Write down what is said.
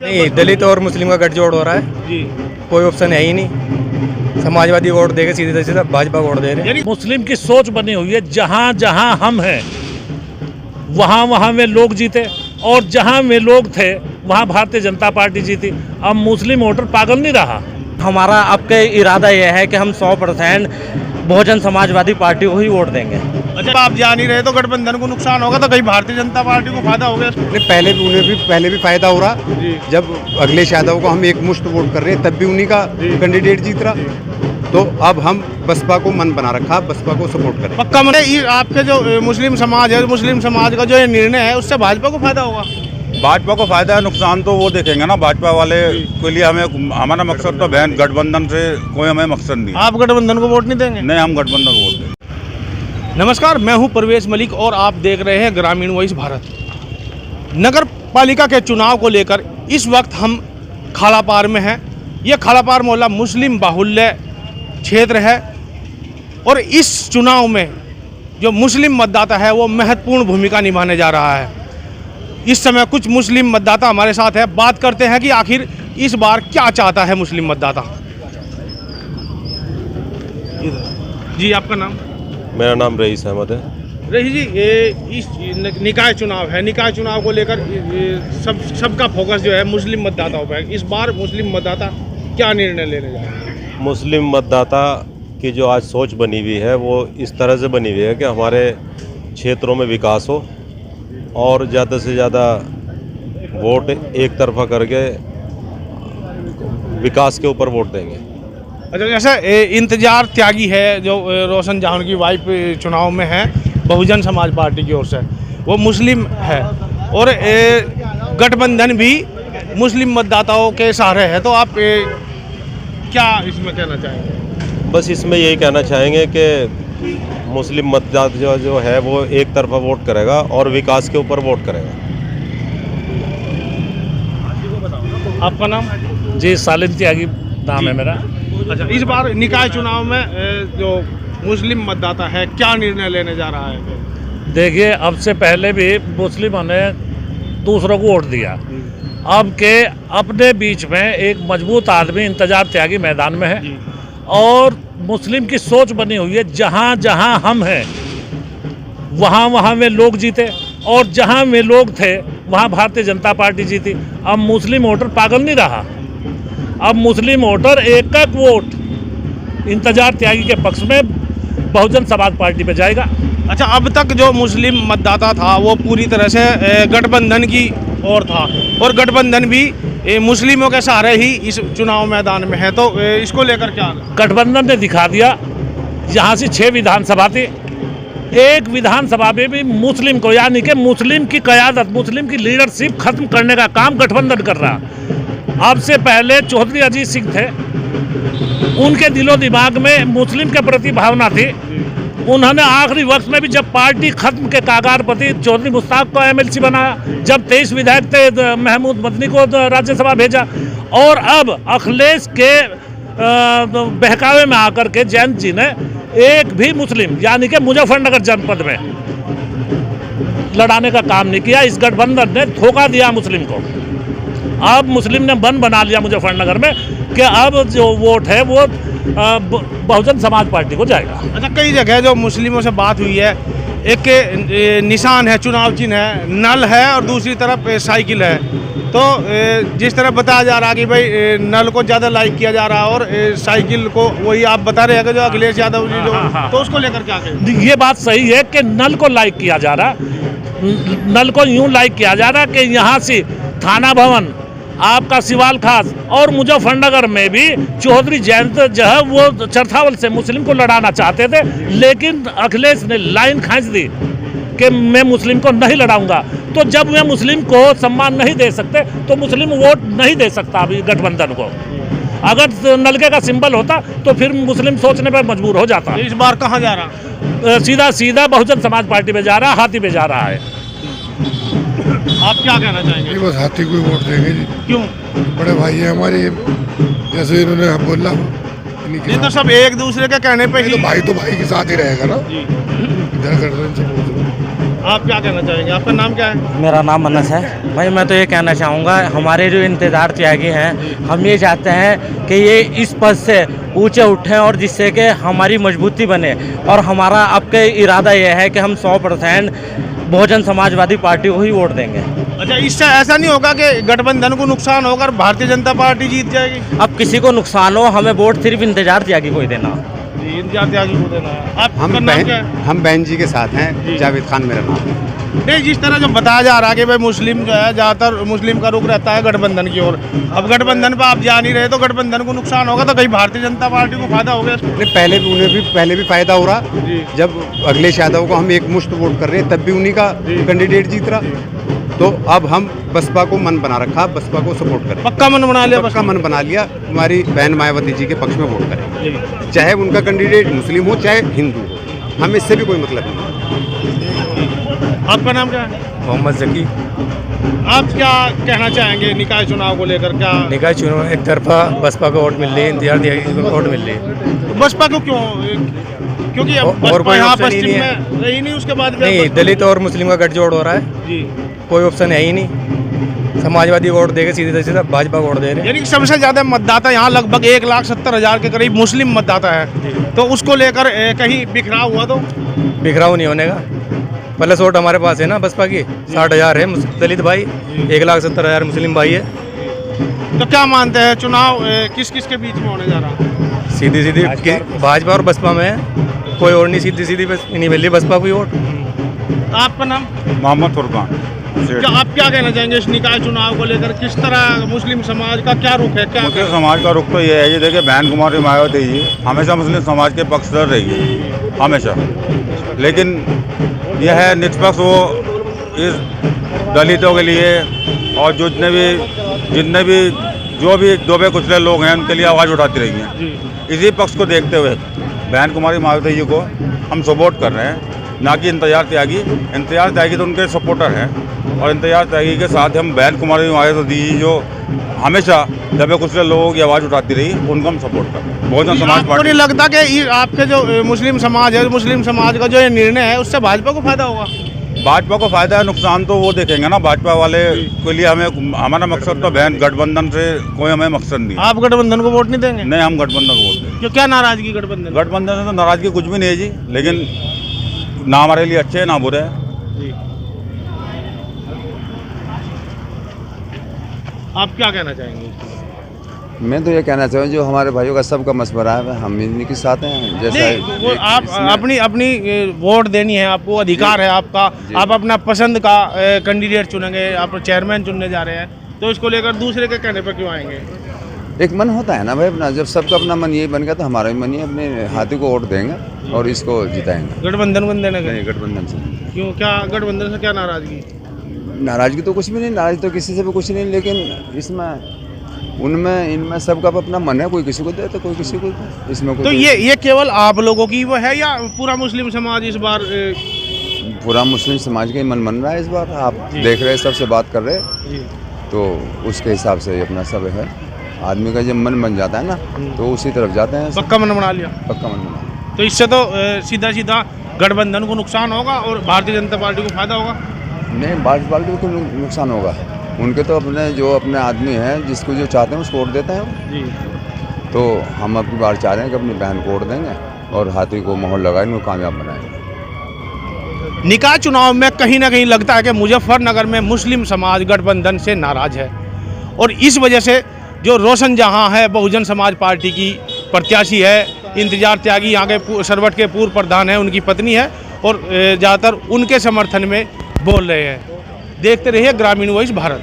नहीं, दलित और मुस्लिम का गठजोड़ हो रहा है जी। कोई ऑप्शन है ही नहीं। समाजवादी वोट देगा सीधे सीधे, भाजपा वोट दे रहे हैं। मुस्लिम की सोच बनी हुई है, जहां जहां हम हैं वहां वहां में लोग जीते, और जहां में लोग थे वहां भारतीय जनता पार्टी जीती। अब मुस्लिम वोटर पागल नहीं रहा। हमारा अब के इरादा यह है कि हम 100% बहुजन समाजवादी पार्टी को ही वोट देंगे। अच्छा, आप जा नहीं रहे तो गठबंधन को नुकसान होगा, तो कहीं भारतीय जनता पार्टी को फायदा होगा? पहले भी फायदा हो रहा। जब अखिलेश यादव को हम एक मुश्त वोट कर रहे हैं तब भी उन्हीं का कैंडिडेट जीत रहा। तो अब हम बसपा को मन बना रखा, बसपा को सपोर्ट करें। पक्का मन है आपके जो मुस्लिम समाज है, मुस्लिम समाज का जो ये निर्णय है उससे भाजपा को फायदा होगा? भाजपा को फायदा है, नुकसान तो वो देखेंगे ना भाजपा वाले के लिए। हमारा मकसद तो बहन गठबंधन से कोई हमें मकसद नहीं। आप गठबंधन को वोट नहीं देंगे? नहीं, हम गठबंधन को वोट देंगे। नमस्कार, मैं हूं परवेज मलिक और आप देख रहे हैं ग्रामीण वॉइस भारत। नगर पालिका के चुनाव को लेकर इस वक्त हम खालापार में हैं। यह खालापार मोहल्ला मुस्लिम बाहुल्य क्षेत्र है और इस चुनाव में जो मुस्लिम मतदाता है वो महत्वपूर्ण भूमिका निभाने जा रहा है। इस समय कुछ मुस्लिम मतदाता हमारे साथ है, बात करते हैं कि आखिर इस बार क्या चाहता है मुस्लिम मतदाता। जी, आपका नाम? मेरा नाम रईस अहमद है। रही जी, इस निकाय चुनाव है, निकाय चुनाव को लेकर सबका फोकस जो है मुस्लिम मतदाताओं पर है। इस बार मुस्लिम मतदाता क्या निर्णय लेने जा रहे हैं? मुस्लिम मतदाता की जो आज सोच बनी हुई है वो इस तरह से बनी हुई है कि हमारे क्षेत्रों में विकास हो और ज़्यादा से ज़्यादा वोट एक तरफा करके विकास के ऊपर वोट देंगे। अच्छा, जैसे इंतजार त्यागी है जो रोशन जहान की वाइफ चुनाव में है बहुजन समाज पार्टी की ओर से, वो मुस्लिम है और गठबंधन भी मुस्लिम मतदाताओं के सहारे है। तो आप क्या इसमें कहना चाहेंगे? बस इसमें यही कहना चाहेंगे कि मुस्लिम मतदाता जो है वो एक तरफा वोट करेगा और विकास के ऊपर वोट करेगा। आपका नाम? जी, सालिम त्यागी नाम है मेरा। अच्छा, इस बार निकाय चुनाव में जो मुस्लिम मतदाता है क्या निर्णय लेने जा रहा है? देखिए, अब से पहले भी मुस्लिमों ने दूसरों को वोट दिया। अब के अपने बीच में एक मजबूत आदमी इंतजार त्यागी मैदान में है और मुस्लिम की सोच बनी हुई है, जहाँ जहाँ हम हैं वहाँ वहाँ में लोग जीते, और जहाँ में लोग थे वहाँ भारतीय जनता पार्टी जीती। अब मुस्लिम वोटर पागल नहीं रहा। अब मुस्लिम वोटर एक एक वोट इंतजार त्यागी के पक्ष में बहुजन समाज पार्टी पे जाएगा। अच्छा, अब तक जो मुस्लिम मतदाता था वो पूरी तरह से गठबंधन की ओर था और गठबंधन भी मुस्लिमों के सहारे ही इस चुनाव मैदान में है, तो इसको लेकर क्या? गठबंधन ने दिखा दिया। यहाँ से 6 विधानसभा थी, एक विधानसभा में भी मुस्लिम को, यानी कि मुस्लिम की क़यादत, मुस्लिम की लीडरशिप खत्म करने का काम गठबंधन कर रहा। अब से पहले चौधरी अजीत सिंह थे, उनके दिलो दिमाग में मुस्लिम के प्रति भावना थी। उन्होंने आखिरी वक्त में भी जब पार्टी खत्म के कागार पर थी, चौधरी मुश्ताक को एमएलसी बनाया। जब 23 विधायक थे, महमूद मदनी को राज्यसभा भेजा। और अब अखिलेश के बहकावे में आकर के जयंत जी ने एक भी मुस्लिम, यानी कि मुजफ्फरनगर जनपद में लड़ाने का काम नहीं किया। इस गठबंधन ने धोखा दिया मुस्लिम को। अब मुस्लिम ने मन बना लिया मुजफ्फरनगर में कि अब जो वोट है वो बहुजन समाज पार्टी को जाएगा। अच्छा, कई जगह जो मुस्लिमों से बात हुई है, एक निशान है, चुनाव चिन्ह है, नल है और दूसरी तरफ साइकिल है। तो जिस तरह बताया जा रहा है कि भाई नल को ज़्यादा लाइक किया जा रहा है और साइकिल को, वही आप बता रहे हैं कि जो अखिलेश यादव जी जो, तो उसको लेकर क्या कहें? ये बात सही है कि नल को लाइक किया जा रहा, नल को यूँ लाइक किया जा रहा कि यहाँ से थाना भवन, आपका सिवाल खास और मुजफ्फरनगर में भी चौधरी जयंत जो है वो चरथावल से मुस्लिम को लड़ाना चाहते थे, लेकिन अखिलेश ने लाइन खींच दी कि मैं मुस्लिम को नहीं लड़ाऊंगा। तो जब वे मुस्लिम को सम्मान नहीं दे सकते तो मुस्लिम वोट नहीं दे सकता अभी गठबंधन को। अगर नलके का सिंबल होता तो फिर मुस्लिम सोचने पर मजबूर हो जाता। इस बार कहाँ जा रहा? सीधा सीधा बहुजन समाज पार्टी पे जा रहा, हाथी पे जा रहा है। आप क्या कहना चाहेंगे? बस हाथी को वोट देंगे जी। क्यों? बड़े भाई है हमारे, जैसे इन्होंने बोला, ये तो सब एक दूसरे के कहने पे ही। तो भाई के साथ ही रहेगा ना। आप क्या कहना चाहेंगे, आपका नाम क्या है? मेरा नाम अनस है भाई। मैं तो ये कहना चाहूँगा, हमारे जो इंतजार त्यागी हैं, हम ये चाहते हैं कि ये इस पद से ऊंचे उठें और जिससे कि हमारी मजबूती बने। और हमारा अब के इरादा ये है कि हम 100% बहुजन समाजवादी पार्टी को ही वोट देंगे। अच्छा, इससे ऐसा नहीं होगा कि गठबंधन को नुकसान होगा और भारतीय जनता पार्टी जीत जाएगी? अब किसी को नुकसान हो, हमें वोट सिर्फ इंतजार त्यागी को ही देना। इंतजार त्यागी को देना है। आपका नाम क्या है? हम बहन जी के साथ हैं, जावेद खान मेरा नाम है। नहीं, जिस तरह जो बताया जा रहा है कि भाई मुस्लिम जो है ज़्यादातर मुस्लिम का रुख रहता है गठबंधन की ओर। अब गठबंधन पर आप जा नहीं रहे तो गठबंधन को नुकसान होगा, तो कहीं भारतीय जनता पार्टी को फायदा होगा? नहीं, पहले भी फायदा हो रहा। जब अखिलेश यादव को हम एक मुश्त वोट कर रहे हैं, तब भी उन्हीं का कैंडिडेट जीत रहा। तो अब हम बसपा को मन बना रखा, बसपा को सपोर्ट करें। पक्का मन बना लिया? पक्का मन बना लिया, हमारी बहन मायावती जी के पक्ष में वोट करें, चाहे उनका कैंडिडेट मुस्लिम हो चाहे हिंदू हो, हमें इससे भी कोई मतलब नहीं। आपका नाम क्या है? मोहम्मद जकी। आप क्या कहना चाहेंगे निकाय चुनाव को लेकर? क्या निकाय चुनाव एक तरफा बसपा को वोट मिल रही है, इंतजार त्यागी को वोट मिल रही है। बसपा को क्यों? क्योंकि अब और बसपा कोई यहाँ ऑप्शन ही पश्चिम नहीं है। में रही नहीं, उसके बाद नहीं, दलित और मुस्लिम का गठजोड़ हो रहा है, जी, कोई ऑप्शन है ही नहीं। समाजवादी वोट देके सीधे सीधा भाजपा को वोट दे रहे हैं। यानी कि सबसे ज्यादा मतदाता यहाँ लगभग 1,70,000 के करीब मुस्लिम मतदाता है, तो उसको लेकर कहीं बिखराव हुआ? तो बिखराव नहीं होने का, प्लस वोट हमारे पास है ना, बसपा की 60,000 है दलित भाई, 1,70,000 मुस्लिम भाई है। तो क्या मानते हैं चुनाव किस किस के बीच में होने जा रहा है? सीधी सीधी भाजपा और बसपा में है, कोई और नहीं, सीधी सीधी बस नहीं मिल रही बसपा को ही वोट। आपका नाम? मोहम्मद फुरकान। क्या आप क्या कहना चाहेंगे इस निकाय चुनाव को लेकर? किस तरह मुस्लिम समाज का क्या रुख है? क्या मुस्लिम समाज का रुख तो ये है जी, देखिए बहन कुमारी मायावती जी हमेशा मुस्लिम समाज के पक्षधर रही है, हमेशा। लेकिन यह है निष्पक्ष, वो इस दलितों के लिए और जितने भी जो भी दुबे कुचले लोग हैं उनके लिए आवाज़ उठाती रही हैं। इसी पक्ष को देखते हुए बहन कुमारी मायावती जी को हम सपोर्ट कर रहे हैं, ना कि इंतजार त्यागी। इंतजार त्यागी तो उनके सपोर्टर हैं, और इंतजार त्यागी के साथ हम बहन कुमारी मायावती जी जो हमेशा दबे कुचले लोगों की आवाज़ उठाती रही, उनको हम सपोर्ट कर रहे हैं। बहुजन समाज आपको पार्टी। नहीं लगता कि आपके जो मुस्लिम समाज है, मुस्लिम समाज का जो ये निर्णय है उससे भाजपा को फायदा होगा? भाजपा को फायदा है, नुकसान तो वो देखेंगे ना भाजपा वाले के लिए। हमारा मकसद तो बहन गठबंधन से कोई हमें मकसद नहीं है। आप गठबंधन को वोट नहीं देंगे? नहीं, हम गठबंधन को वोट देंगे। क्यों, क्या नाराजगी गठबंधन? गठबंधन से तो नाराजगी कुछ भी नहीं है जी, लेकिन ना हमारे लिए अच्छे है ना बुरे है। आप क्या कहना चाहेंगे? मैं तो ये कहना चाहूँ, जो हमारे भाइयों का सबका मशवरा है हम इन्हीं के साथ हैं। जैसा नहीं, वो आप अपनी वोट देनी है, आपको अधिकार है आपका। आप अपना पसंद का कैंडिडेट चुनेंगे, आप चेयरमैन चुनने जा रहे हैं, तो इसको लेकर दूसरे के कहने पर क्यों आएंगे? एक मन होता है ना भाई अपना, जब सबका अपना मन यही बन गया तो हमारा भी मन ही अपने हाथी को वोट देंगे और इसको जिताएंगे। गठबंधन को देने का? गठबंधन से। क्यों, क्या गठबंधन से क्या नाराजगी? नाराजगी तो कुछ भी नहीं, नाराज तो किसी से भी कुछ नहीं, लेकिन इसमें इनमें सबका अपना मन है, कोई किसी को दे तो कोई किसी को दे। इसमें तो ये केवल आप लोगों की वो है या पूरा मुस्लिम समाज इस बार? पूरा मुस्लिम समाज का ही मन बन रहा है इस बार। आप देख रहे हैं, सबसे बात कर रहे हैं, तो उसके हिसाब से अपना सब है। आदमी का जब मन बन जाता है ना, तो उसी तरफ जाते हैं। पक्का मन बना लिया? पक्का मन बना। तो इससे तो सीधा सीधा गठबंधन को नुकसान होगा और भारतीय जनता पार्टी को फायदा होगा? नहीं, भारतीय पार्टी को नुकसान होगा। उनके तो अपने आदमी हैं, जिसको जो चाहते हैं उसको वोट देते हैं जी। तो हम अपनी बार चाह रहे हैं कि अपनी बहन को वोट देंगे और हाथी को मोहर लगाए, उनको कामयाब बनाएंगे। निकाय चुनाव में कहीं ना कहीं लगता है कि मुजफ्फरनगर में मुस्लिम समाज गठबंधन से नाराज है, और इस वजह से जो रोशन जहां है बहुजन समाज पार्टी की प्रत्याशी है, इंतजार त्यागी यहाँ के सरवट के पूर्व प्रधान है, उनकी पत्नी है, और ज़्यादातर उनके समर्थन में बोल रहे हैं। देखते रहिए ग्रामीण वॉइस भारत।